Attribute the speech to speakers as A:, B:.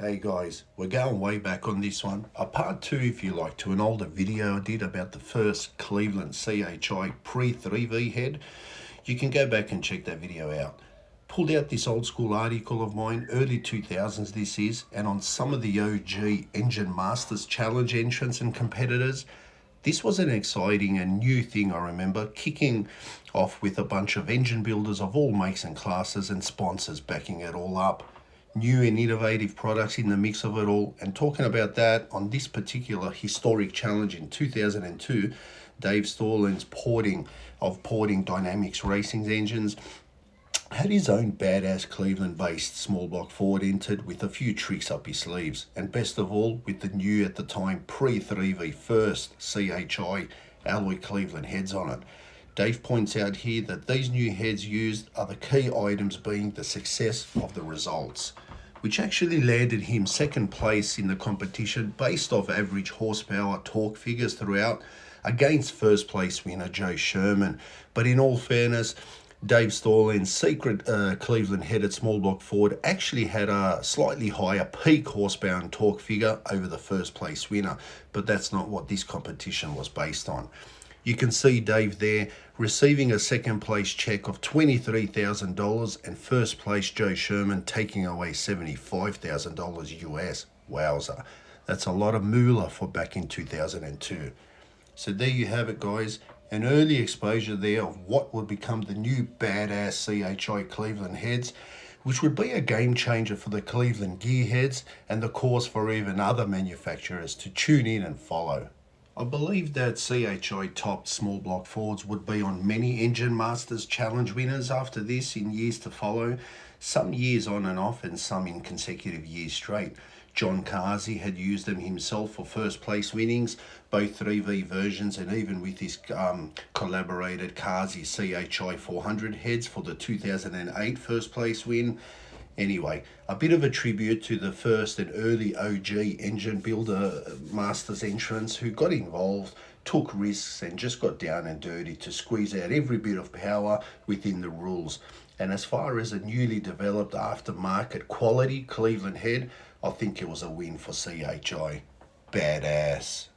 A: Hey guys, we're going way back on this one. A part 2 if you like to an older video I did about the first Cleveland CHI pre-3V head. You can go back and check that video out. Pulled out this old school article of mine, early 2000s this is, and on some of the OG Engine Masters Challenge entrants and competitors. This was an exciting and new thing, I remember, kicking off with a bunch of engine builders of all makes and classes and sponsors backing it all up. New and innovative products in the mix of it all, and talking about that on this particular historic challenge in 2002, Dave Storland's porting Dynamics Racing's engines had his own badass Cleveland-based small block Ford entered with a few tricks up his sleeves, and best of all with the new at the time pre-3V first CHI alloy Cleveland heads on it. Dave points out here that these new heads used are the key items being the success of the results, which actually landed him second place in the competition based off average horsepower torque figures throughout against first place winner Joe Sherman. But in all fairness, Dave Storland's secret Cleveland headed small block Ford actually had a slightly higher peak horsepower and torque figure over the first place winner, but that's not what this competition was based on. You can see Dave there receiving a second place check of $23,000 and first place Joe Sherman taking away $75,000 US. Wowza, that's a lot of moolah for back in 2002. So there you have it guys, an early exposure there of what would become the new badass CHI Cleveland heads, which would be a game changer for the Cleveland gearheads and the course for even other manufacturers to tune in and follow. I believe that CHI topped small block Fords would be on many Engine Masters Challenge winners after this in years to follow, some years on and off and some in consecutive years straight. John Carsey had used them himself for first place winnings, both 3V versions, and even with his collaborated Carsey CHI 400 heads for the 2008 first place win. Anyway, a bit of a tribute to the first and early OG engine builder Masters entrants who got involved, took risks and just got down and dirty to squeeze out every bit of power within the rules. And as far as a newly developed aftermarket quality Cleveland head, I think it was a win for CHI. Badass.